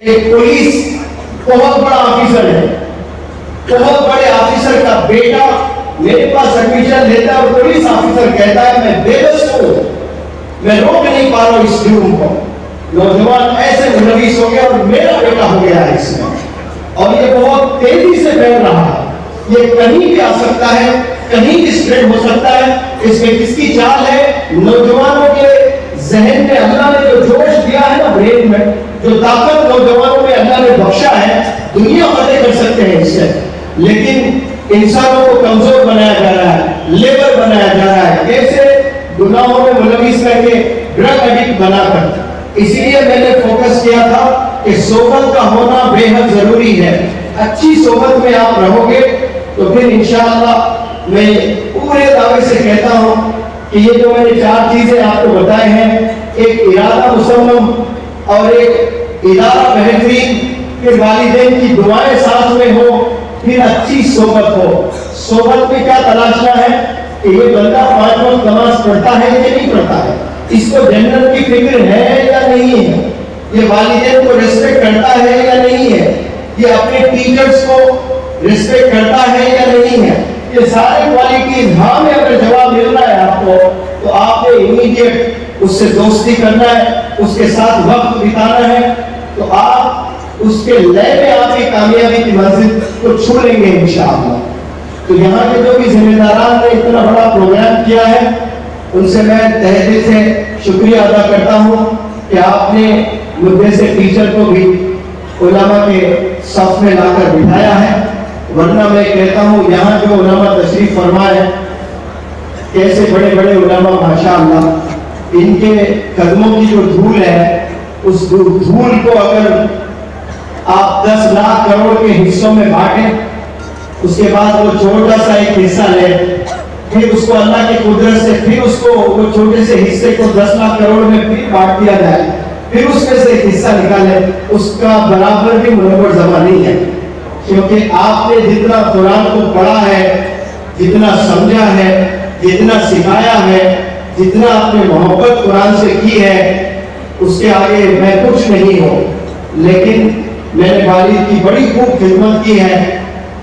ایک پولیس بہت بڑا آفیسر ہے، بہت بڑے آفیسر کا بیٹا میرے پاس ایڈمیشن لیتا ہے اور پولیس آفیسر کہتا ہے میں بے بس ہوں، میں روک نہیں پا رہا ہوں اس جرم کو. نوجوان ایسے ملوث ہو گیا اور میرا بیٹا ہو گیا ہے اس میں، اور یہ بہت تیزی سے پھیل رہا ہے. یہ کہیں بھی آ سکتا ہے، کہیں بھی اسپریڈ ہو سکتا ہے. اس میں کس کی چال ہے؟ نوجوانوں کے ذہن میں اللہ نے جو جوش دیا ہے نا، برین میں جو طاقت نوجوانوں میں اللہ نے بخشا ہے، دنیا فتح کر سکتے ہیں اس سے. لیکن انسانوں کو کمزور بنایا جا رہا ہے، لیبر بنایا جا رہا ہے، کیسے گناہوں میں ملوث کر کے ڈرگ ایڈکٹ بنا کر. اسی لیے میں نے فوکس کیا تھا کہ صحبت کا ہونا بے حد ضروری ہے. اچھی صحبت میں آپ رہو گے تو پھر انشاءاللہ میں پورے دعوے سے کہتا ہوں کہ یہ جو میں نے 4 چیزیں آپ کو بتائے ہیں، ایک ارادہ مصمم اور ایک ادارہ بہترین، پھر والدین کی دعائیں ساتھ میں ہو، پھر اچھی صحبت ہو. صحبت میں کیا تلاشنا ہے کہ یہ بندہ 5 وقت نماز پڑھتا ہے یا نہیں پڑھتا ہے، اس کو جنت کی فکر ہے یا نہیں ہے، یہ والدین کو ریسپیکٹ کرتا ہے یا نہیں ہے، یہ اپنے ٹیچرز کو ریسپیکٹ کرتا ہے یا نہیں ہے. یہ سارے کوالٹیز ہاں میں اگر جواب مل رہا ہے آپ کو، تو آپ نے امیڈیٹ اس سے دوستی کرنا ہے، اس کے ساتھ وقت بتانا ہے، تو آپ اس کے لئے میں آپ کی کامیابی کی منزل کو چھو لیں گے انشاءاللہ. تو یہاں کے جو بھی ذمہ داران نے اتنا بڑا پروگرام کیا ہے، ان سے میں تہہ دل سے شکریہ ادا کرتا ہوں کہ آپ نے مجھ سے ٹیچر کو بھی علماء کے صف میں لا کر بٹھایا ہے. ورنہ میں کہتا ہوں یہاں جو علماء تشریف فرمائے، کیسے بڑے بڑے علماء ماشاءاللہ، ان کے قدموں کی جو دھول ہے، اس دھول کو اگر آپ 10 لاکھ کروڑ کے حصوں میں بانٹیں، اس کے بعد وہ چھوٹا سا ایک حصہ لے، پھر اس کو اللہ کی قدرت سے پھر اس کو وہ چھوٹے سے حصے کو 10 لاکھ کروڑ میں پھر بانٹ دیا جائے، پھر اس میں سے ایک حصہ نکالے، اس کا برابر بھی منور زمہ نہیں ہے. کیونکہ آپ نے جتنا قرآن کو پڑھا ہے، جتنا سمجھا ہے، جتنا سکھایا ہے، جتنا آپ نے محبت قرآن سے کی ہے، اس کے آگے میں کچھ نہیں ہوں. لیکن میں نے والد کی بڑی خوب خدمت کی ہے،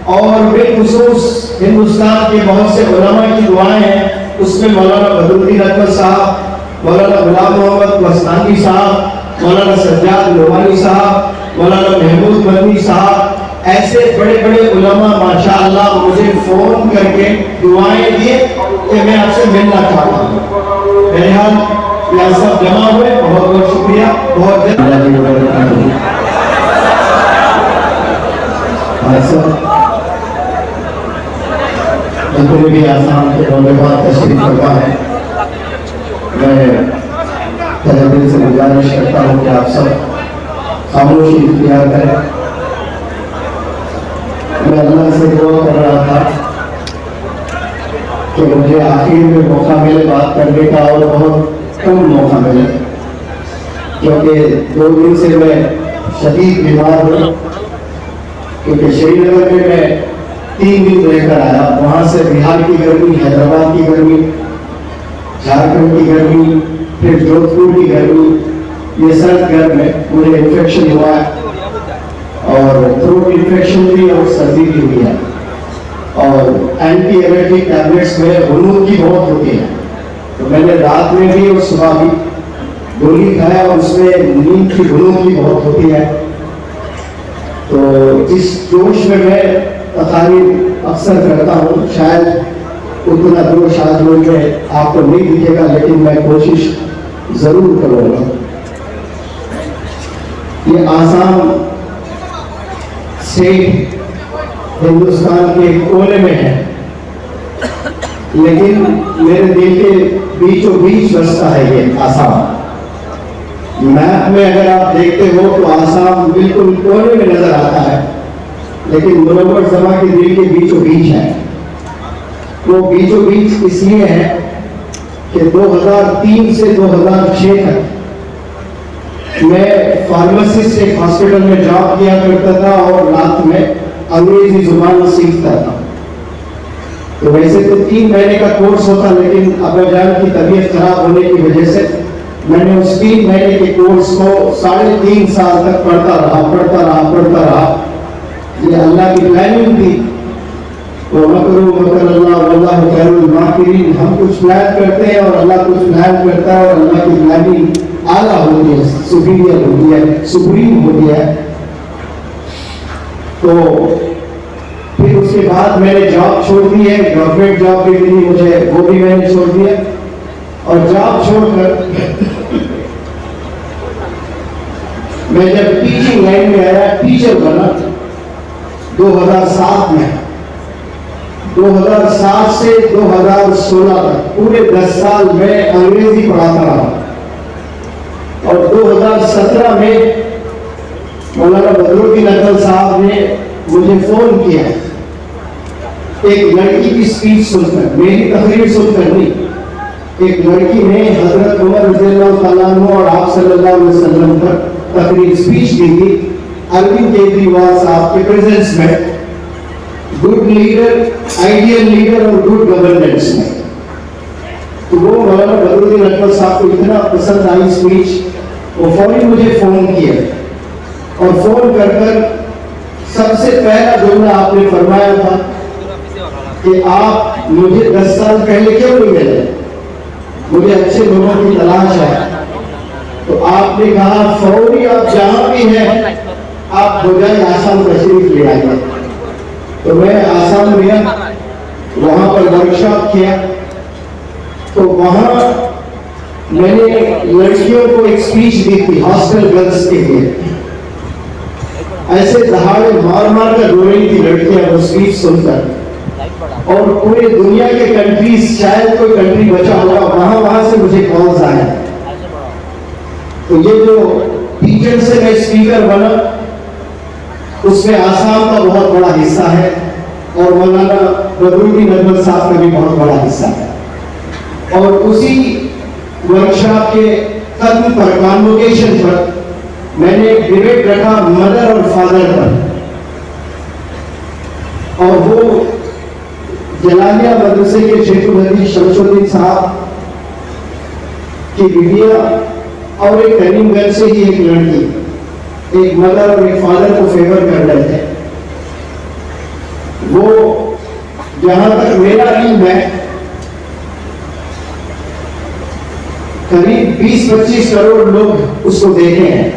اور بالخصوص ہندوستان کے بہت سے علماء کی دعائیں ہیں. اس میں مولانا بدرالدین اکبر صاحب، مولانا غلام محمد وسطانی صاحب، مولانا سجاد لوہانی صاحب، مولانا محمود مدنی صاحب، ایسے بڑے بڑے علماء ماشاءاللہ مجھے فون کر کے دعائیں دیے کہ میں آپ سے ملنا چاہتا ہوں. بہرحال یہاں سب جمع ہوئے، بہت بہت شکریہ. بہت جتنے بھی آسام کے نوجوان تشریف فرما ہے، میں تہہ دل سے گزارش کرتا ہوں کہ آپ سب خاموشی اختیار کریں. میں اللہ سے دعا کر رہا تھا کہ مجھے آخر میں موقع ملے بات کرنے کا، اور بہت کم موقع ملے، کیونکہ 2 دن سے میں شدید بیمار ہوں. کیونکہ شری نگر میں 3 دن رہ کر آیا، وہاں سے بہار کی گرمی، حیدرآباد کی گرمی، جھارکھنڈ کی گرمی، پھر جودھپور کی گرمی، یہ سرد گرم میں مجھے انفیکشن ہوا ہے، اور تھروٹ انفیکشن بھی اور سردی بھی ہوئی ہے، اور اینٹی الرجک ٹیبلیٹس میں غنود کی بہت ہوتی ہے. تو میں نے رات میں بھی اور صبح بھی گولی کھایا، اور اس میں نیند کی غنود کی بہت ہوتی ہے. تو اس جوش میں تقاریر اکثر کرتا ہوں، شاید اتنا جوش آج میں آپ کو نہیں دکھے گا، لیکن میں کوشش ضرور کروں گا. یہ آسام اسٹیٹ ہندوستان کے کونے میں ہے، لیکن میرے دل کے بیچوں بیچ بستا ہے یہ آسام. میپ میں اگر آپ دیکھتے ہو تو آسام بالکل کونے میں نظر آتا ہے، لیکن منور زماں کے دل کے بیچوں بیچ ہے. وہ بیچوں بیچ اس لیے ہے کہ 2003 سے 2006 تک میں فارمیسسٹ ایک ہاسپٹل میں جاب کیا کرتا تھا، اور رات میں انگریزی زبان سیکھتا تھا. تو ویسے تو 3 مہینے کا کورس ہوتا، لیکن ابا جان کی طبیعت خراب ہونے کی وجہ سے میں نے اس 3 مہینے کے کورس کو 3.5 سال تک پڑھتا رہا. یہ اللہ کی پلاننگ تھی. وَمَكَرُوا مَكَرَ اللَّهُ وَاللَّهُ خَيْرُ الْمَاكِرِينَ. ہم کچھ پلان کرتے ہیں اور اللہ کچھ پلان کرتا ہے, اور اللہ کی پلاننگ اعلیٰ ہوتی ہے, سپیریئر ہوتی ہے, سپریم ہوتی ہے. تو پھر اس کے بعد میں نے جاب چھوڑ دی ہے, گورنمنٹ جاب بھی ملی مجھے, وہ بھی میں نے چھوڑ دیا. اور جاب چھوڑ کر میں جب ٹیچنگ لائن میں آیا, ٹیچر بنا 2007 میں. 2007 سے 2016 تک پورے 10 سال میں انگریزی پڑھاتا رہا. اور 2017 میں مولانا بدرالدین اکمل صاحب نے مجھے فون کیا, ایک لڑکی کی اسپیچ سن کر, میری تقریر سن کر نہیں, ایک لڑکی نے حضرت عمر رضی اللہ تعالیٰ عنہ اور آپ صلی اللہ علیہ وسلم پر تقریر اسپیچ دی تھی اروند کیجریوال صاحب کے پریزنس میں, گڈ لیڈر, آئیڈیل لیڈر اور گڈ گورننس میں. تو وہ مولانا بدرالدین اکمل صاحب کو اتنا پسند آئی اسپیچ, وہ فوراً مجھے فون کیا, اور فون کر سب سے پہلا جملہ آپ نے فرمایا تھا کہ آپ مجھے 10 سال پہلے کیوں نہیں ملے, مجھے اچھے لوگوں کی تلاش ہے. تو آپ نے کہا فوری آپ جہاں بھی ہیں آپ ہو جائیں آسام تشریف لے آئیے. تو میں آسام گیا, وہاں پر ورکشاپ کیا. تو وہاں میں نے لڑکیوں کو ایک اسپیچ دی تھی ہاسٹل گرلس کے لیے. ایسے دہاڑے مار کر رو رہی تھی لڑکیاں وہ اسپیچ سن کر, اور پورے دنیا کے کنٹریز, شاید کوئی کنٹری بچا ہوگا, وہاں سے مجھے کالز آئے. تو یہ جو ٹیچر سے میں اسپیکر بنا, اس میں آسام کا بہت بڑا حصہ ہے, اور مولانا بدرالدین اکمل صاحب کا بھی بہت بڑا حصہ ہے. اور اسی ورکشاپ کے ختم پر, کانوکیشن پر, میں نے ڈیبیٹ رکھا مدر اور فادر پر. اور وہ جلالیہ مدرسے کے شیخ الحدیث شمس الدین صاحب کی بیٹیاں اور ایک کریم گنج سے ہی ایک لڑکی, ایک مدر اور ایک فادر کو فیور کر رہے تھے. وہ جہاں تک میرا علم ہے قریب 20-25 کروڑ لوگ اس کو دیکھے ہیں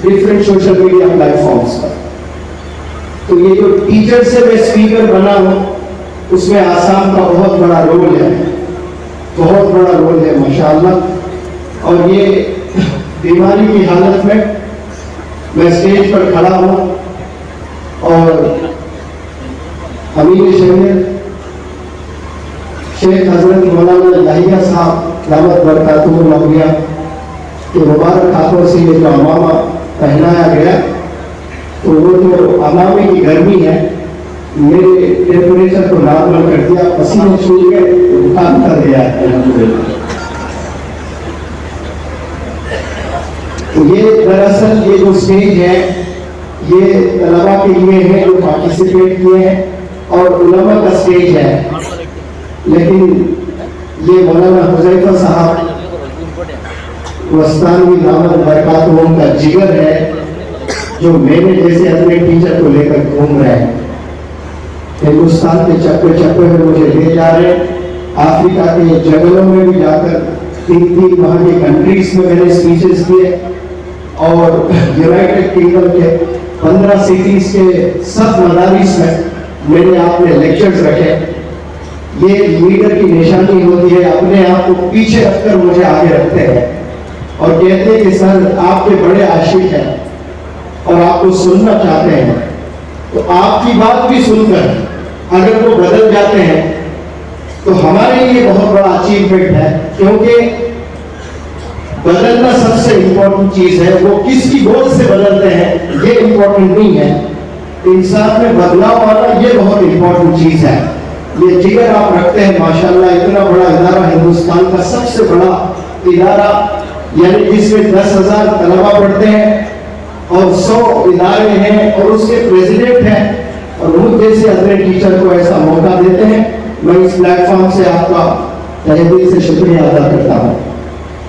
different social media platforms پر. تو یہ جو ٹیچر سے میں اسپیکر بنا ہوں, اس میں آسام کا بہت بڑا رول ہے, بہت بڑا رول ہے ماشاءاللہ. اور یہ بیماری کی حالت میں اسٹیج پر کھڑا ہوں, اور امیر شہر شیخ حضرت مولانا یحییٰ صاحب دعوت برکاتہ العالیہ کے مبارک ہاتھوں سے یہ جو امامہ پہنایا گیا, تو وہ جو امامے کی گرمی ہے میرے ٹیمپریچر کو نارمل کر دیا, پسینے چھوٹ گئے تو بخار کر دیا. تو یہ دراصل یہ جو اسٹیج ہے یہ طلباء کے لیے ہے جو پارٹیسپیٹ کیے ہیں, اور علماء کا اسٹیج ہے. لیکن یہ مولانا حذیفہ صاحب وسطانوی دعوت برکاتہم کا جگر ہے, جو میرے جیسے اپنے ٹیچر کو لے کر گھوم رہے ہیں. ہندوستان کے چپے چپے میں مجھے لے جا رہے ہیں, افریقہ کے جنگلوں میں بھی جا کر 3 وہاں کی کنٹریز میں میں نے اسپیچز دیے, اور یونائٹڈ کنگڈم کے 15 سٹیز کے سب مدارس میں میں نے آپ نے لیکچرز رکھے. یہ لیڈر کی نشانی ہوتی ہے, اپنے آپ کو پیچھے رکھ کر مجھے آگے رکھتے ہیں اور کہتے ہیں کہ سر آپ کے بڑے عاشق ہیں اور آپ کو سننا چاہتے ہیں. تو آپ کی بات بھی سن کر اگر وہ بدل جاتے ہیں تو ہمارے لیے بہت بڑا اچیومنٹ ہے, کیونکہ بدلنا سب سے امپورٹنٹ چیز ہے. وہ کس کی گود سے بدلتے ہیں یہ امپورٹنٹ نہیں ہے, انسان میں بدلاؤ آنا یہ بہت امپورٹنٹ چیز ہے. یہ جگر آپ رکھتے ہیں ماشاءاللہ, اتنا بڑا ادارہ, ہندوستان کا سب سے بڑا ادارہ, یعنی جس میں 10,000 طلباء پڑھتے ہیں اور 100 ادارے ہیں اور اس کے پریزیڈنٹ ہیں, اور مجھ جیسے اپنے ٹیچر کو ایسا موقع دیتے ہیں. میں اس پلیٹ فارم سے آپ کا تہہ دل سے شکریہ ادا کرتا ہوں.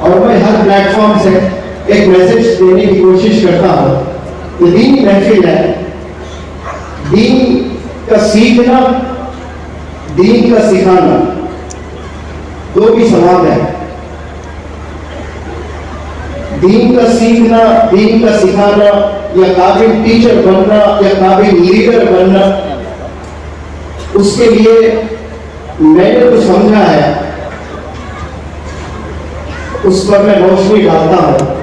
اور میں ہر پلیٹ فارم سے ایک میسج دینے کی کوشش کرتا ہوں کہ دینی محفل ہے، دین کا سیکھنا، دین کا سکھانا دو بھی ثواب ہے۔ دین کا سیکھنا، دین کا سکھانا، یا قابل ٹیچر بننا یا قابل لیڈر بننا، اس کے لیے میں نے جو سمجھا ہے اس پر میں روشنی ڈالتا ہوں۔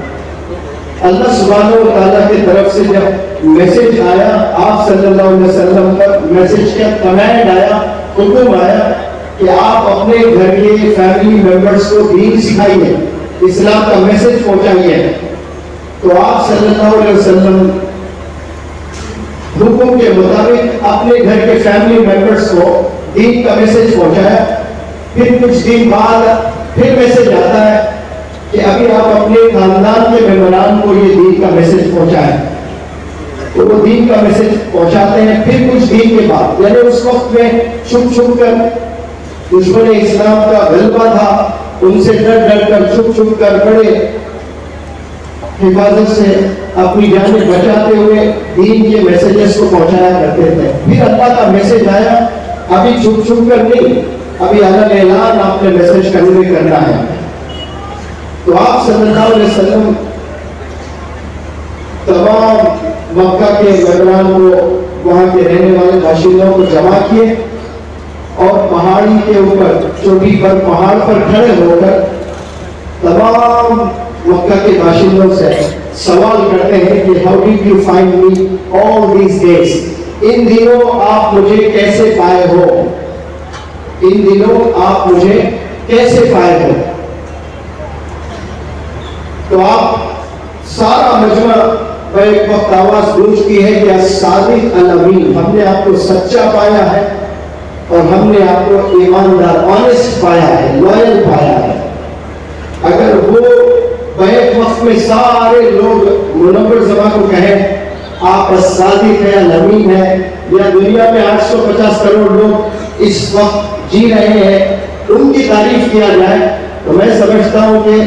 اللہ سبحانہ و تعالیٰ کی طرف سے جب میسج آیا، آپ صلی اللہ علیہ وسلم کا میسج کا کمانڈ آیا، حکم آیا کہ آپ اپنے گھر کے فیملی ممبرس کو دین سکھائیے، اسلام کا میسج پہنچائیے، تو آپ صلی اللہ علیہ وسلم حکم کے مطابق اپنے گھر کے فیملی ممبرس کو دین کا میسج پہنچایا۔ پھر کچھ دن بعد پھر میسج آتا ہے کہ ابھی آپ اپنے خاندان کے ممبران کو یہ دین کا میسج پہنچائیں، تو وہ دین کا میسج پہنچاتے ہیں۔ پھر کچھ دن کے بعد، یعنی اس وقت میں چھپ چھپ کر دشمن اسلام کا غلبہ تھا، ان سے ڈر ڈر کر چھپ چھپ کر بڑے حفاظت سے اپنی جانیں بچاتے ہوئے دین کے میسیجز کو پہنچایا کرتے تھے۔ پھر اللہ کا میسج آیا، ابھی چھپ چھپ کر نہیں، ابھی علن اعلان آپ نے میسج کنوے کرنا ہے۔ تو آپ صلی اللہ علیہ وسلم تمام مکہ کے ممبران کو، وہاں کے رہنے والے باشندوں کو جمع کیے اور پہاڑی کے اوپر، چوٹی پر، پہاڑ پر کھڑے ہو کر تمام مکہ کے باشندوں سے سوال کرتے ہیں کہ how did you find me all these days, ان دنوں آپ مجھے کیسے پائے ہو، ان دنوں آپ مجھے کیسے پائے ہو۔ تو آپ سارا مجمع ایک وقت آواز گونجتی ہے کہ الصادق الامین، ہم نے آپ کو سچا پایا ہے اور ہم نے آپ کو ایماندار، آنیسٹ پایا ہے، لوئل پایا ہے۔ اگر وہ بیک وقت میں سارے لوگ منور زبان کو کہیں آپ الصادق ہے، الامین ہے، یا دنیا میں 850 کروڑ لوگ اس وقت جی رہے ہیں، ان کی تعریف کیا جائے، تو میں سمجھتا ہوں کہ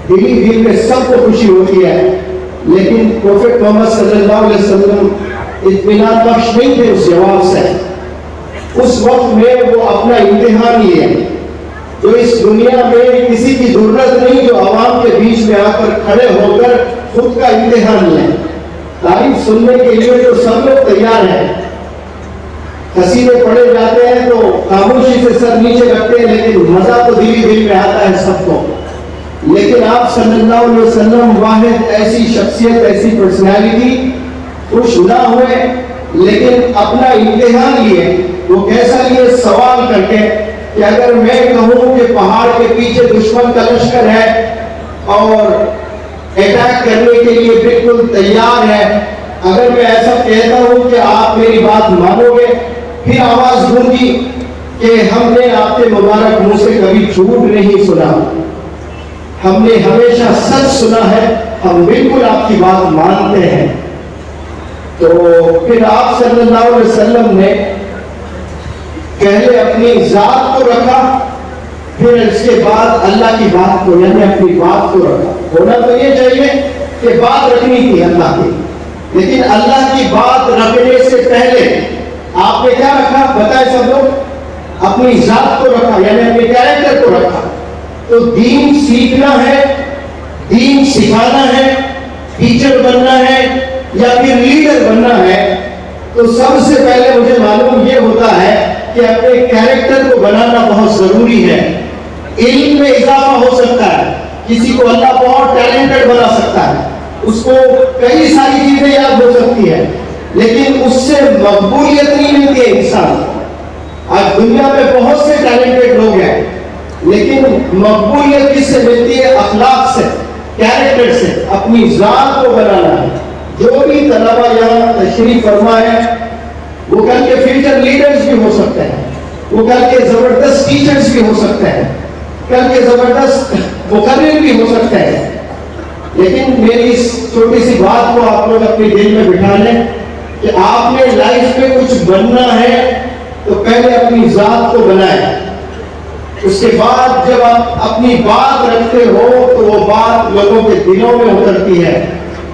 دلی دل میں سب کو خوشی ہوتی ہے۔ لیکن پروفیٹ محمد صلی اللہ علیہ وسلم اطمینان بخش نہیں تھے اس جواب سے۔ اس وقت میں وہ اپنا امتحان لیے، جو اس دنیا میں کسی کی ضرورت نہیں، جو عوام کے بیچ میں آ کر کھڑے ہو کر خود کا امتحان لیں۔ تعریف سننے کے لیے تو سب لوگ تیار ہیں، قصیدے پڑھے جاتے ہیں تو خاموشی سے سر نیچے رکھتے ہیں، لیکن مزہ تو دلی دل میں آتا ہے سب کو۔ لیکن آپ صلی اللہ علیہ وسلم واحد ایسی شخصیت، ایسی پرسنالٹی، خوش نہ ہوئے لیکن اپنا امتحان لیے۔ وہ کیسا لیے؟ سوال کر کے کہ اگر میں کہوں کہ پہاڑ کے پیچھے دشمن کا لشکر ہے اور اٹیک کرنے کے لیے بالکل تیار ہے، اگر میں ایسا کہتا ہوں کہ آپ میری بات مانو گے؟ پھر آواز گونجی کہ ہم نے آپ کے مبارک منہ سے کبھی جھوٹ نہیں سنا، ہم نے ہمیشہ سچ سنا ہے، ہم بالکل آپ کی بات مانتے ہیں۔ تو پھر آپ صلی اللہ علیہ وسلم نے پہلے اپنی ذات کو رکھا، پھر اس کے بعد اللہ کی بات کو، یعنی اپنی بات کو رکھا۔ ہونا تو یہ چاہیے کہ بات رکھنی تھی اللہ کی، لیکن اللہ کی بات رکھنے سے پہلے آپ نے کیا رکھا؟ بتائے سب لوگ؟ اپنی ذات کو رکھا، یعنی اپنے کیریکٹر کو رکھا۔ تو دین سیکھنا ہے، دین سکھانا ہے، ٹیچر بننا ہے یا پھر لیڈر بننا ہے، تو سب سے پہلے مجھے معلوم یہ ہوتا ہے کہ اپنے کیریکٹر کو بنانا بہت ضروری ہے۔ علم میں اضافہ ہو سکتا ہے، کسی کو اللہ بہت ٹیلنٹڈ بنا سکتا ہے، اس کو کئی ساری چیزیں یاد ہو سکتی ہے، لیکن اس سے مقبولیت نہیں ملتی ہے انسان۔ آج دنیا میں بہت سے ٹیلنٹڈ لوگ ہیں، لیکن مقبولیت کس سے ملتی ہے؟ اخلاق سے، کیریکٹر سے، اپنی ذات کو بنانا ہے۔ جو بھی طلبہ یہاں تشریف فرما ہے وہ کل کے فیوچر لیڈرز بھی ہو سکتے ہیں، وہ کل کے زبردست ٹیچرز بھی ہو سکتے ہیں، کل کے زبردست مقرر بھی ہو سکتے ہیں۔ لیکن میری اس چھوٹی سی بات کو آپ لوگ اپنے دل میں بٹھا لیں کہ آپ نے لائف میں کچھ بننا ہے تو پہلے اپنی ذات کو بنائیں۔ اس کے بعد جب آپ اپنی بات رکھتے ہو تو وہ بات لوگوں کے دلوں میں اترتی ہے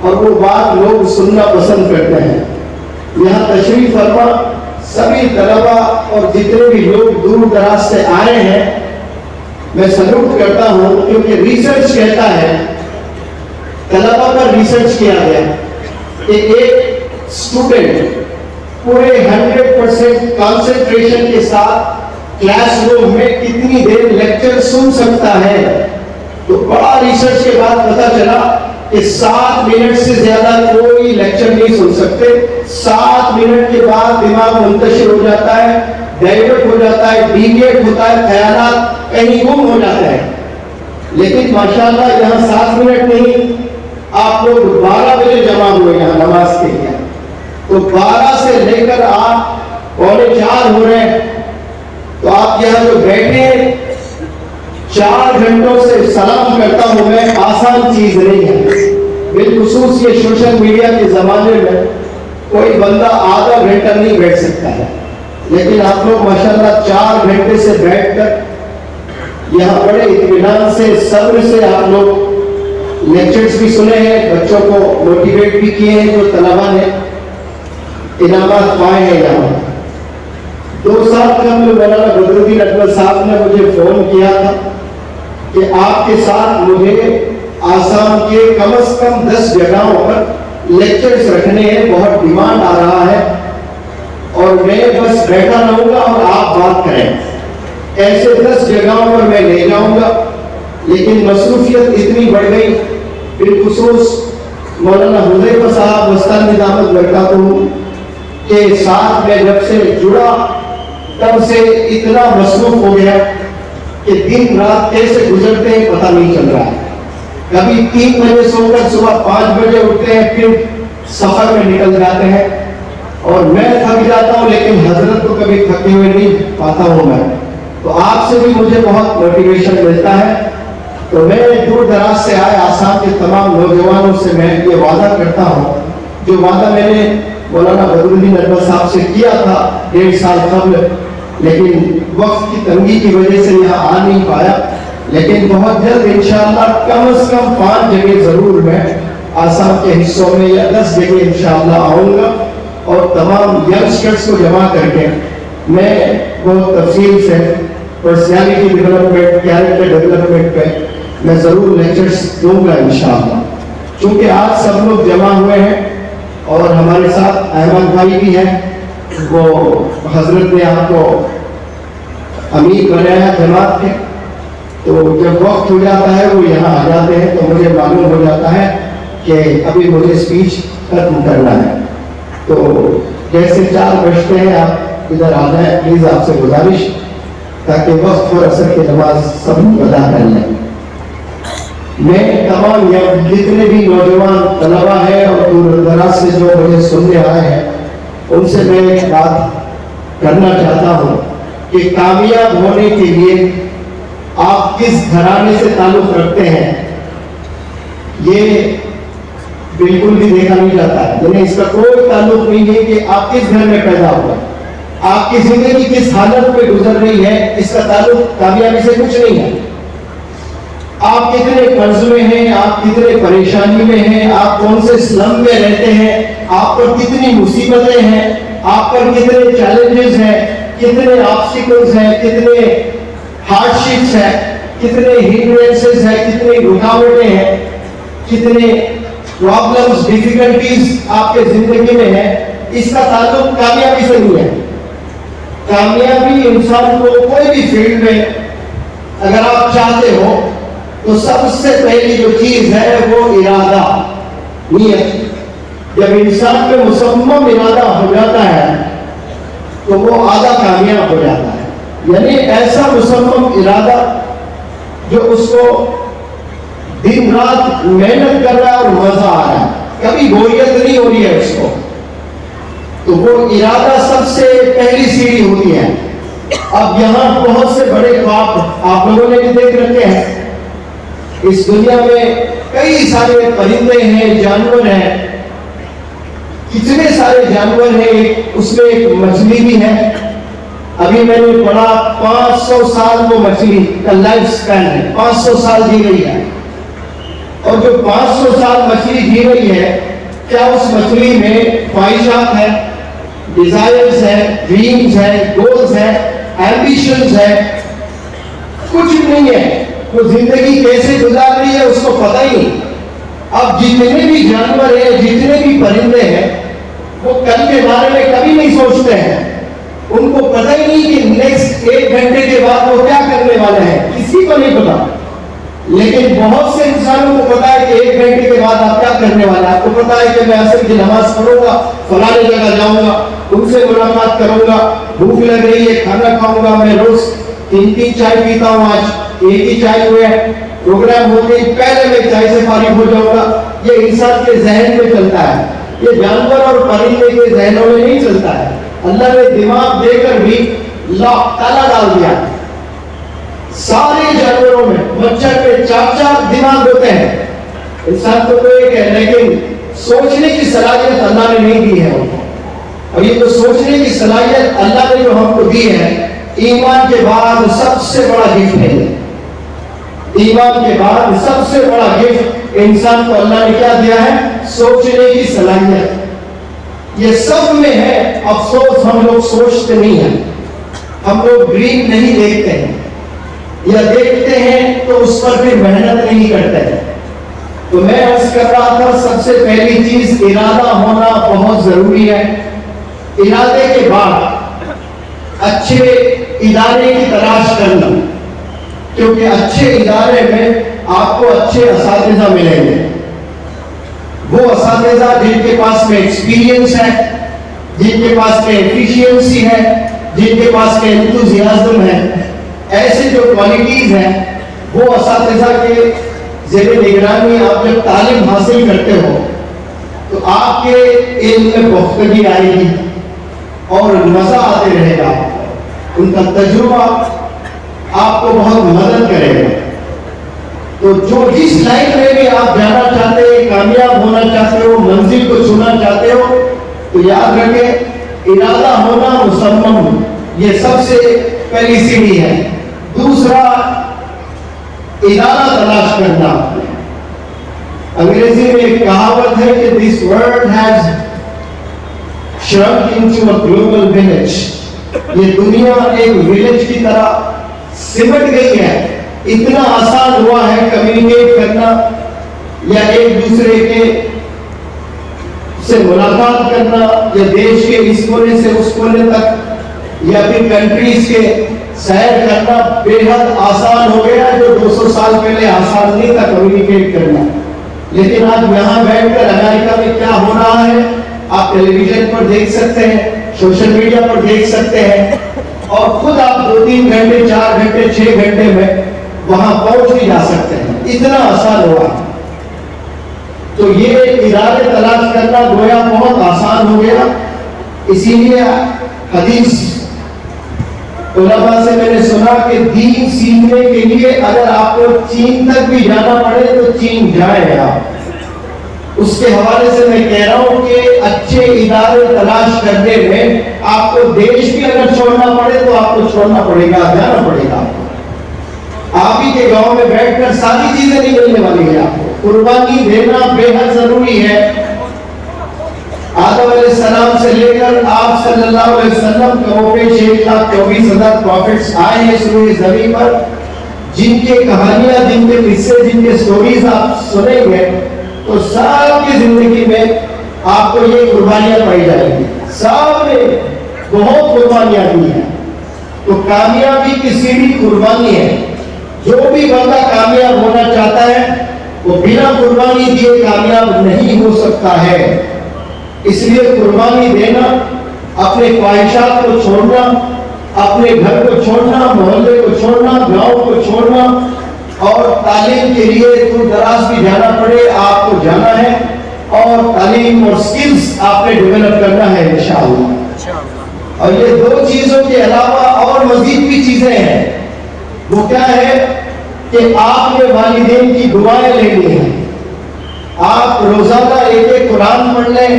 اور وہ بات لوگ سننا پسند کرتے ہیں. یہاں تشریف فرما سبھی طلبا اور جتنے بھی لوگ دور دراز سے آئے ہیں میں سلوٹ کرتا ہوں، کیونکہ ریسرچ کہتا ہے، طلبا پر ریسرچ کیا گیا کہ ایک اسٹوڈنٹ پورے 100% کانسنٹریشن کے ساتھ کلاس روم میں کتنی دیر لیکچر سن سکتا ہے. تو بڑا ریسرچ کے بعد پتا چلا کہ 7 منٹ سے زیادہ کوئی لیکچر نہیں سن سکتے. 7 منٹ کے بعد دماغ منتشر ہو جاتا ہے، ڈائیورٹ ہو جاتا ہے، ڈیویٹ ہوتا ہے، خیالات کہیں گم ہو جاتے ہیں. لیکن ماشاءاللہ یہاں 7 منٹ نہیں، آپ لوگ 12 بجے جمع ہوئے یہاں نماز کے لیے. تو 12 سے لے کر آپ 3:45 ہو رہے ہیں. تو آپ یہاں جو بیٹھے 4 گھنٹوں سے سلام کرتا ہوں میں، آسان چیز نہیں ہے. بالخصوص یہ سوشل میڈیا کے زمانے میں کوئی بندہ آدھا گھنٹہ نہیں بیٹھ سکتا ہے، لیکن آپ لوگ ماشاءاللہ 4 گھنٹے سے بیٹھ کر یہاں بڑے اطمینان سے صبر سے آپ لوگ لیکچرز بھی سنے ہیں، بچوں کو موٹیویٹ بھی کیے ہیں، جو طلبا نے انعامات پائے ہیں. یہاں 2 سال قبل مولانا بدر الدین اکبر صاحب نے مجھے فون کیا تھا کہ آپ کے ساتھ مجھے آسام کے کم از کم 10 جگہوں پر لیکچرز رکھنے ہیں، بہت ڈیمانڈ آ رہا ہے اور میں بس بیٹھا رہوں گا اور آپ بات کریں. ایسے 10 جگہوں پر میں لے جاؤں گا، لیکن مصروفیت اتنی بڑھ گئی. بالخصوص مولانا حذیفہ صاحب مستانی دامت برکاتہ کے ساتھ میں جب سے جڑا تب سے اتنا مصروف ہو گیا کہ دن رات کیسے گزرتے ہیں پتہ نہیں چل رہا ہے. کبھی 3 بجے سو کر صبح 5 بجے اٹھتے ہیں، پھر سفر میں نکل جاتے ہیں اور میں تھک جاتا ہوں، لیکن حضرت کو کبھی تھکے ہوئے نہیں پاتا ہوں میں. تو آپ سے بھی مجھے بہت موٹیویشن ملتا ہے. تو میں دور دراز سے آئے آسام کے تمام نوجوانوں سے میں یہ وعدہ کرتا ہوں، جو وعدہ میں نے مولانا بدر الدین اکبر صاحب سے کیا تھا 1.5 سال قبل، لیکن وقت کی تنگی کی وجہ سے یہاں آ نہیں پایا. لیکن بہت جلد انشاءاللہ کم از کم 5 جگہ ضرور میں آسام کے حصوں میں یا 10 جگہ انشاءاللہ آؤں گا اور تمام ینگسٹرز کو جمع کر کے میں بہت تفصیل سے پرسنالٹی ڈیولپمنٹ، کیریکٹر ڈیولپمنٹ پہ میں ضرور لیکچرز دوں گا انشاءاللہ. چونکہ آج سب لوگ جمع ہوئے ہیں اور ہمارے ساتھ احمد بھائی بھی ہیں، وہ حضرت نے آپ کو امیر بنایا جماعت کے. تو جب وقت ہو جاتا ہے وہ یہاں آ جاتے ہیں تو مجھے معلوم ہو جاتا ہے کہ ابھی مجھے اسپیچ ختم کرنا ہے. تو جیسے 4 بجتے ہیں آپ ادھر آ جائیں پلیز، آپ سے گزارش، تاکہ وقت اور عصر کی نماز سب ادا کر لیں. میں تمام جتنے بھی نوجوان طلبا ہیں اور دور دراز سے جو مجھے سننے آئے ہیں ان سے میں ایک بات کرنا چاہتا ہوں کہ کامیاب ہونے کے لیے آپ کس گھرانے سے تعلق رکھتے ہیں یہ بالکل بھی دیکھا نہیں جاتا ہے. یعنی اس کا کوئی تعلق نہیں ہے کہ آپ کس گھر میں پیدا ہوئے، آپ کی زندگی کس حالت پہ گزر رہی ہے، اس کا تعلق کامیابی سے کچھ نہیں ہے. آپ کتنے قرض میں ہیں، آپ کتنے پریشانی میں ہیں، آپ کون سے سلم میں رہتے ہیں، آپ پر کتنی مصیبتیں ہیں، آپ پر کتنے چیلنجز ہیں، کتنے آبسٹیکلز ہیں، کتنے ہارڈ شپس ہیں، کتنے ہنڈرنسز ہیں، کتنی رکاوٹیں ہیں، کتنے پرابلمز، ڈیفیکلٹیز آپ کے زندگی میں ہیں، اس کا تعلق کامیابی سے نہیں ہے. کامیابی انسان کو کوئی بھی فیلڈ میں اگر آپ چاہتے ہو تو سب سے پہلی جو چیز ہے وہ ارادہ، نیت. جب انسان پہ مصمم ارادہ ہو جاتا ہے تو وہ آدھا کامیاب ہو جاتا ہے. یعنی ایسا مصمم ارادہ جو اس کو دن رات محنت کر رہا ہے اور مزہ آ رہا ہے، کبھی بوریت نہیں ہو رہی ہے اس کو، تو وہ ارادہ سب سے پہلی سیڑھی ہوتی ہے. اب یہاں بہت سے بڑے خواب آپ لوگوں نے بھی دیکھ رکھے ہیں. اس دنیا میں کئی سارے پرندے ہیں، جانور ہیں، کتنے سارے جانور ہیں. اس میں ایک مچھلی بھی ہے ابھی میں نے پڑھا 500 سال وہ مچھلی کا لائف سپین ہے، 500 سال جی رہی ہے. اور جو 500 سال مچھلی جی رہی ہے، کیا اس مچھلی میں خواہشات ہے، ڈیزائرز ہے، ڈریمز ہے، گولز ہے، ایمبیشنز ہے؟ کچھ نہیں ہے. وہ زندگی کیسے گزار رہی ہے اس کو پتہ ہی نہیں. اب جتنے بھی جانور ہیں، جتنے بھی پرندے ہیں، وہ کل کے بارے میں کبھی نہیں سوچتے ہیں. ان کو پتہ ہی نہیں کہ نیکسٹ 1 گھنٹے کے بعد وہ کیا کرنے والے ہیں، کسی کو نہیں پتا. لیکن بہت سے انسانوں کو پتا ہے کہ 1 گھنٹے کے بعد آپ کیا کرنے والے ہیں. آپ کو پتا ہے کہ میں عصر کی نماز پڑھوں گا، فلاں جگہ جاؤں گا، ان سے ملاقات کروں گا، بھوک لگ رہی ہے، کھانا کھاؤں گا. میں روز 3 چائے پیتا ہوں، آج 1 ہی چائے ہوئے ہے، پروگرام ہو گئی، پہلے میں چائے سے فارغ ہو جاؤں گا. یہ انسان کے ذہن میں چلتا ہے، یہ جانور اور پرندے کے ذہنوں میں نہیں چلتا ہے. اللہ نے دماغ دے کر بھی تالا ڈال دیا. سارے جانوروں میں مچھر کے 4 دماغ ہوتے ہیں، انسان کو تو ایک ہے، لیکن سوچنے کی صلاحیت اللہ نے نہیں دی ہے. اور یہ تو سوچنے کی صلاحیت اللہ نے جو ہم کو دی ہے، ایمان کے بعد سب سے بڑا گفٹ ہے. ایمان کے بعد سب سے بڑا گفٹ انسان کو اللہ نے کیا دیا ہے؟ سوچنے کی صلاحیت. یہ سب میں ہے. افسوس ہم لوگ سوچتے نہیں ہیں، ہم لوگ ڈریم نہیں دیکھتے ہیں، یا دیکھتے ہیں تو اس پر پھر محنت نہیں کرتے ہیں. تو میں عرض کر رہا تھا، سب سے پہلی چیز ارادہ ہونا بہت ضروری ہے. ارادے کے بعد اچھے ادارے کی تلاش کرنا، کیونکہ اچھے ادارے میں آپ کو اچھے اساتذہ ملیں گے. وہ اساتذہ جن کے پاس میں ایکسپیرینس ہے، جن کے پاس میں ایفیشینسی ہے، جن کے پاس میں انتھوزیازم ہے، ایسے جو کوالٹیز ہیں، وہ اساتذہ کے زیر نگرانی آپ جب تعلیم حاصل کرتے ہو تو آپ کے علم میں پختگی آئے گی اور مزہ آتے رہے گا. ان کا تجربہ آپ کو بہت مدد کرے گا. تو جو جس لائن میں بھی آپ جانا چاہتے ہیں، کامیاب ہونا چاہتے ہو، منزل کو چھونا چاہتے ہو، تو یاد رکھیں ارادہ ہونا مصمم، یہ سب سے پہلی سیڑھی ہے. دوسرا ادارہ تلاش کرنا. انگریزی میں ایک کہاوت ہے کہ this world has shrunk into a global village. یہ دنیا ایک ولیج کی طرح سمٹ گئی ہے. اتنا آسان ہوا ہے کمیونیکیٹ کرنا، یا ایک دوسرے کے سے ملاقات کرنا، یا دیش کے اس کونے سے اس کونے تک، یا پھر کنٹریز کے سیر کرنا بے حد آسان ہو گیا، جو 200 سال پہلے آسان نہیں تھا کمیونیکیٹ کرنا. لیکن آج یہاں بیٹھ کر امریکہ میں کیا ہو رہا ہے آپ ٹیلی ویژن پر دیکھ سکتے ہیں، سوشل میڈیا پر دیکھ سکتے ہیں، اور خود آپ 2-3 گھنٹے 4 گھنٹے 6 گھنٹے میں وہاں پہنچ بھی جا سکتے ہیں. اتنا آسان ہوا. تو یہ ادارے تلاش کرنا گویا بہت آسان ہو گیا. اسی لیے حدیث علماء سے میں نے سنا کہ دین سیکھنے کے لیے اگر آپ کو چین تک بھی جانا پڑے تو چین جائے آپ. اس کے حوالے سے میں کہہ رہا ہوں کہ اچھے ادارے تلاش کرنے میں آپ کو دیش بھی اگر چھوڑنا پڑے تو آپ کو چھوڑنا پڑے گا، جانا پڑے گا. آپ ہی کے گاؤں میں بیٹھ کر ساری چیزیں نہیں ملنے والی ہیں. آپ کو قربانی دینا بے حد ضروری ہے. آدم علیہ السلام سے لے کر آپ صلی اللہ علیہ وسلم کم بیش 1,24,000 پروفٹس آئے ہیں سروئے زمین پر، جن کے کہانیاں، جن کے قصے، جن کے سٹوریز آپ سنیں گے تو سب کی زندگی میں آپ کو یہ قربانیاں پائی جائیں گی. سب نے بہت قربانیاں دی ہیں. تو کامیابی کی سیڑھی قربانی ہے. جو بھی بندہ کامیاب ہونا چاہتا ہے وہ بنا قربانی دیے کامیاب نہیں ہو سکتا ہے. اس لیے قربانی دینا، اپنے خواہشات کو چھوڑنا، اپنے گھر کو چھوڑنا، محلے کو چھوڑنا، گاؤں کو چھوڑنا، اور تعلیم کے لیے دور دراز بھی جانا پڑے آپ کو جانا ہے، اور تعلیم اور سکلز آپ نے ڈیولپ کرنا ہے انشاءاللہ. اور یہ 2 چیزوں کے علاوہ اور مزید بھی چیزیں ہیں. وہ کیا ہے کہ آپ کے والدین کی دعائیں لینی ہیں. آپ روزانہ 1 قرآن پڑھ لیں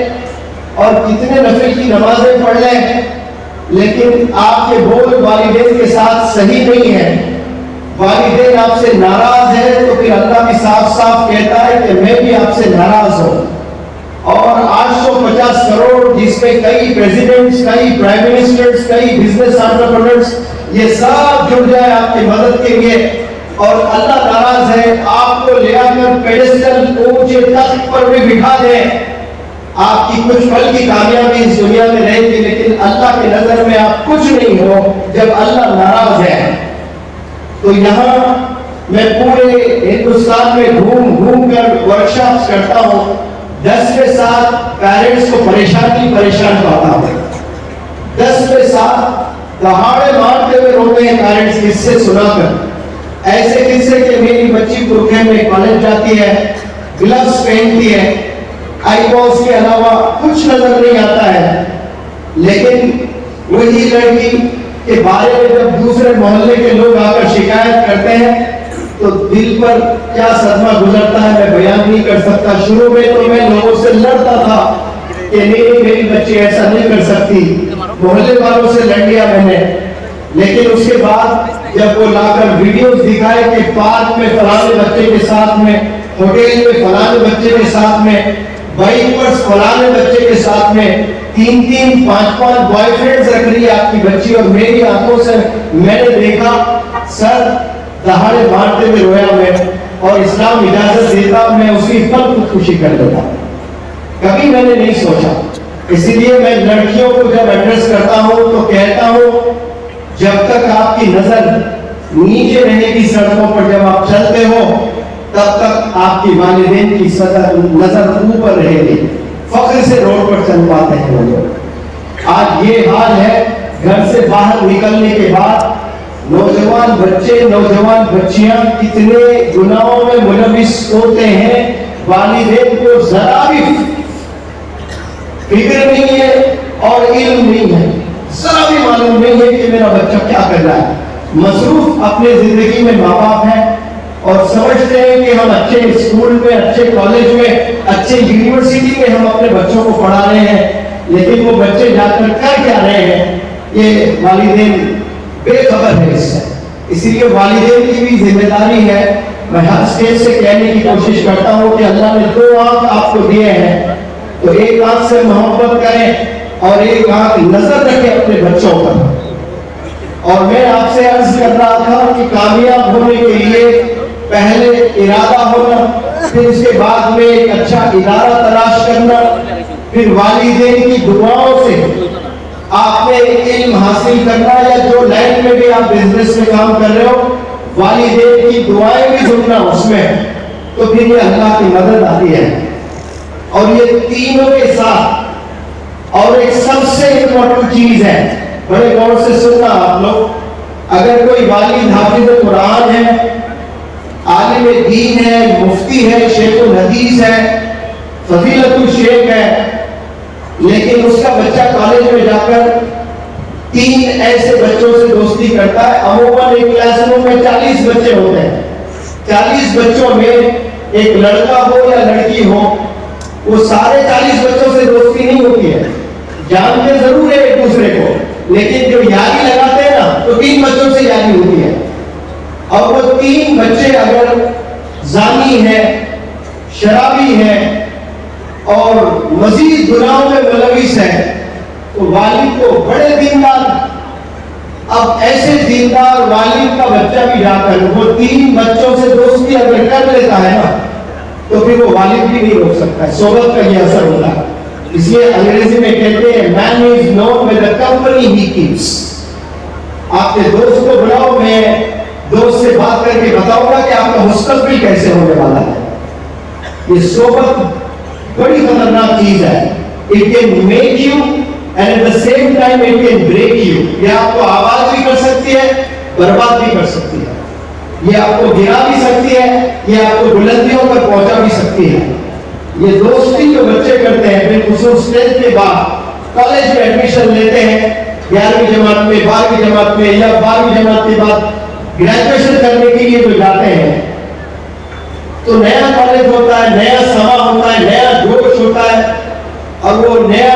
اور کتنے نفل کی نمازیں پڑھ لیں، لیکن آپ کے بول والدین کے ساتھ صحیح نہیں ہے، والدین آپ سے ناراض ہے، تو پھر اللہ بھی صاف صاف کہتا ہے کہ میں بھی آپ سے ناراض ہوں۔ اور 850 کروڑ جس میں کئی پریزیڈنٹس، کئی پرائم منسٹرز، کئی بزنس انٹرپرینرز، یہ سب جڑ جائے آپ کی مدد کے لیے، اور اللہ ناراض ہے، آپ کو لے آ کر پیڈسٹل اونچے تخت پر بھی بٹھا دیں، آپ کی کچھ پل کی کامیابی اس دنیا میں رہے گی، لیکن اللہ کی نظر میں آپ کچھ نہیں ہو جب اللہ ناراض ہے۔ تو یہاں میں پورے ہندوستان میں گھوم گھوم کر ورکشاپس کرتا ہوں، 10 میں 7 پیرنٹس کو پریشان پاتا ہوں، 10 میں 7 دہاڑے مارتے ہوئے روتے ہیں پیرنٹس قصے سنا کر، ایسے قصے کہ میری بچی برقعے میں کالج جاتی ہے، گلوز پہنتی ہے، آئی بالس کے علاوہ کچھ نظر نہیں آتا ہے، لیکن وہی لڑکی کے بارے میں جب دوسرے محلے کے لوگ آ کر شکایت کرتے ہیں تو دل پر کیا صدمہ گزرتا ہے میں بیان نہیں کر سکتا۔ شروع میں تو میں لوگوں سے لڑتا تھا کہ نہیں میری بچی ایسا نہیں کر سکتی، محلے والوں سے لڑ لیا میں نے، لیکن اس کے بعد جب وہ لا کر ویڈیوز دکھائے کہ پارک میں فلانے بچے کے ساتھ میں، ہوٹل میں فلانے بچے کے ساتھ میں، بائک پر فلانے بچے کے ساتھ میں، 3 5 بوائے فرینڈز رکھ رہی ہے آپ کی بچی، اور میری آنکھوں سے میں نے دیکھا، سر دہاڑے مارتے ہوئے رویا میں، اور اسلام اجازت دیتا میں اسی پل خودکشی کر لیتا۔ کبھی میں نے نہیں سوچا، اسی لیے میں لڑکیوں کو جب ایڈریس کرتا ہوں تو کہتا ہوں جب تک آپ کی نظر نیچے رہے گی سڑکوں پر، جب آپ چلتے ہو تب تک آپ کی والدین کی نظر اوپر رہے گی، فخر سے روڈ پر چل پاتے ہیں وہ لوگ۔ آج یہ حال ہے، گھر سے باہر نکلنے کے بعد نوجوان بچے، نوجوان بچیاں کتنے گناہوں میں ملوث ہوتے ہیں، والدین کو ذرا بھی فکر نہیں ہے اور علم نہیں ہے، ذرا بھی معلوم نہیں ہے کہ میرا بچہ کیا کر رہا ہے، مصروف اپنے زندگی میں ماں باپ ہیں، اور سمجھتے ہیں کہ ہم اچھے اسکول میں، اچھے کالج میں، اچھے یونیورسٹی میں ہم اپنے بچوں کو پڑھا رہے ہیں، لیکن وہ بچے جا کر کر کیا رہے ہیں یہ والدین بے خبر ہے اس سے۔ اسی لیے والدین کی بھی ذمہ داری ہے، میں ہر اسٹیج سے کہنے کی کوشش کرتا ہوں کہ اللہ نے 2 آنکھ آپ کو دیے ہیں، تو ایک آنکھ سے محبت کریں اور ایک آنکھ نظر رکھیں اپنے بچوں پر۔ اور میں آپ سے عرض کر رہا تھا کہ کامیاب ہونے کے لیے پہلے ارادہ ہونا، پھر اس کے بعد میں ایک اچھا ادارہ تلاش کرنا، پھر والدین کی دعاؤں سے آپ نے علم حاصل کرنا، یا جو لائن میں بھی آپ بزنس میں کام کر رہے ہو والدین کی دعائیں بھی سننا اس میں، تو پھر یہ اللہ کی مدد آتی ہے۔ اور یہ تینوں کے ساتھ اور ایک سب سے امپورٹنٹ چیز ہے، بڑے غور سے سننا آپ لوگ، اگر کوئی والد حافظ قرآن ہے، عالم دین ہے، مفتی ہے، شیخ الحدیث ہے، فضیلت الشیخ ہے، لیکن اس کا بچہ کالج میں جا کر 3 ایسے بچوں سے دوستی کرتا ہے، عموماً ایک کلاس روم میں 40 بچے ہوتے ہیں، 40 بچوں میں ایک لڑکا ہو یا لڑکی ہو، وہ سارے 40 بچوں سے دوستی نہیں ہوتی ہے، جانتے ضرور ہے ایک دوسرے کو، لیکن جو یاری لگاتے ہیں نا تو 3 بچوں سے یاری ہوتی ہے، اور وہ 3 بچے اگر زانی ہے، شرابی ہے اور مزید گناہوں میں ملوث ہے تو والد کو بڑے دیندار، اب ایسے دیندار والد کا بچہ بھی جا کر وہ 3 بچوں سے دوستی اگر کر لیتا ہے نا تو پھر وہ والد بھی نہیں روک سکتا ہے، صحبت کا یہ اثر ہوتا ہے۔ اس لیے انگریزی میں کہتے ہیں man is known by the company he keeps۔ آپ کے دوست کو بلاؤ، میں دوست سے بات کر کے بتاؤں گا کہ آپ کا مستقبل کیسے ہونے والا ہے۔ یہ صحبت بڑی خطرناک چیز ہے، it can make you and at the same time it can break you۔ یہ آپ کو آباد بھی کر سکتی ہے، برباد بھی کر سکتی ہے، یہ آپ کو گرا بھی سکتی ہے، یہ آپ کو بلندیوں پر پہنچا بھی سکتی ہے۔ یہ دوستی جو بچے کرتے ہیں بالخصوص 10th کے بعد کالج میں ایڈمیشن لیتے ہیں، 11ویں جماعت میں، 12ویں جماعت میں، یا 12ویں جماعت کے بعد گریجویشن کرنے کے لیے جو جاتے ہیں تو نیا کالج ہوتا ہے، نیا سما ہوتا ہے، نیا جوش ہوتا ہے، اور وہ نیا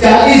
40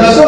10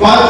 5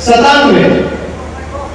97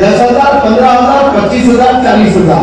10,000, 15,000, 25,000, 40,000,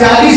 40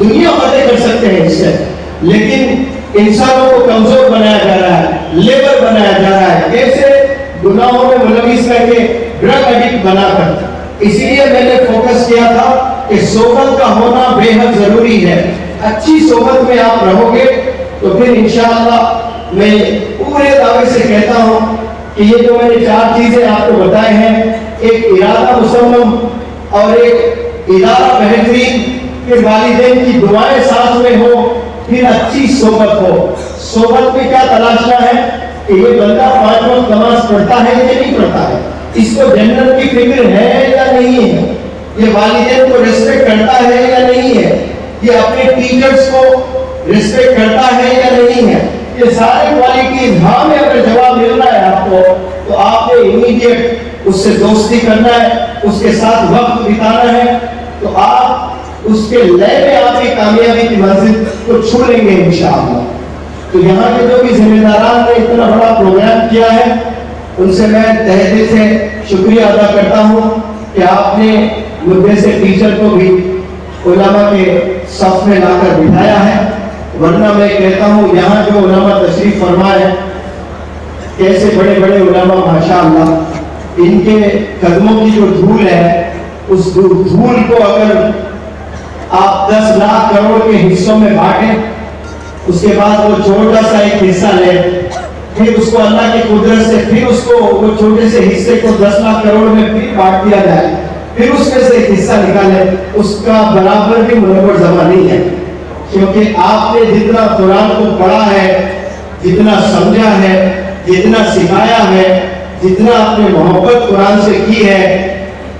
دنیا فتح کر سکتے ہیں اس سے، لیکن انسانوں کو کمزور بنایا جا رہا ہے، لیبر بنایا جا رہا ہے، کیسے گناہوں میں ملوث کر کے ڈرگ ایڈکٹ بنا کر۔ اسی لیے میں نے فوکس کیا تھا کہ صحبت کا ہونا بے حد ضروری ہے۔ اچھی صحبت میں آپ رہو گے تو پھر انشاءاللہ میں پورے دعوے سے کہتا ہوں کہ یہ جو میں نے 4 چیزیں آپ کو بتائے ہیں، ایک ارادہ مصمم اور ایک ادارہ بہترین، پھر والدین کی دعائیں ساتھ میں ہو، پھر اچھی صحبت ہو۔ صحبت میں کیا تلاشنا ہے کہ یہ بندہ 5 وقت نماز پڑھتا ہے یا نہیں پڑھتا ہے، اس کو جنت کی فکر ہے یا نہیں ہے، یہ والدین کو ریسپیکٹ کرتا ہے یا نہیں ہے، یہ اپنے ٹیچرز کو ریسپیکٹ کرتا ہے یا نہیں ہے۔ یہ سارے کوالٹیز ہاں میں اگر جواب مل رہا ہے آپ کو، تو آپ نے امیڈیٹ اس سے دوستی کرنا ہے، اس کے ساتھ وقت بتانا ہے، تو آپ اس کے لئے میں آپ کی کامیابی کی منزل کو چھو لیں گے انشاءاللہ۔ تو یہاں کے جو بھی ذمہ داران نے اتنا بڑا پروگرام کیا ہے، ان سے میں تہہ دل سے شکریہ ادا کرتا ہوں کہ آپ نے مجھ سے ٹیچر کو بھی علماء کے صف میں لا کر بٹھایا ہے، ورنہ میں کہتا ہوں یہاں جو علماء تشریف فرمائے ہیں، کیسے بڑے بڑے علماء ماشاءاللہ، ان کے قدموں کی جو دھول ہے، اس دھول کو اگر آپ 10 لاکھ کروڑ کے حصوں میں بانٹیں، اس کے بعد وہ چھوٹا سا ایک حصہ لے، پھر اس کو اللہ کی قدرت سے پھر اس کو وہ چھوٹے سے حصے کو 10 لاکھ کروڑ میں پھر بانٹ دیا جائے، پھر اس میں سے ایک حصہ نکالے، اس کا برابر بھی منور جمع نہیں ہے، کیونکہ آپ نے جتنا قرآن کو پڑھا ہے، جتنا سمجھا ہے، جتنا سکھایا ہے، جتنا آپ نے محبت قرآن سے کی ہے،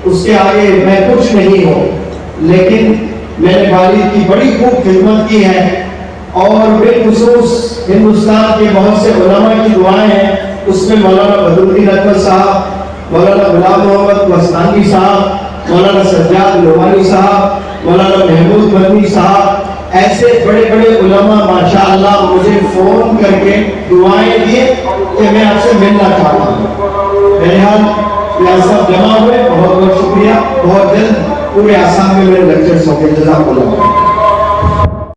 اس کے آگے میں کچھ نہیں ہوں، لیکن میں نے والد کی بڑی خوب خدمت کی ہے، اور بالخصوص ہندوستان کے بہت سے علماء کی دعائیں ہیں، اس میں مولانا بدرالدین اکبر صاحب، مولانا غلام محمد وسطانی صاحب، مولانا سجاد لوہانی صاحب، مولانا محمود مدنی صاحب، ایسے بڑے بڑے علماء ماشاءاللہ مجھے فون کر کے دعائیں دیے کہ میں آپ سے ملنا چاہتا ہوں۔ بہرحال یہاں سب جمع ہوئے، بہت بہت شکریہ، بہت جلد پورے آسام میں میرے لیکچرز ہوں گے، جزاک اللہ۔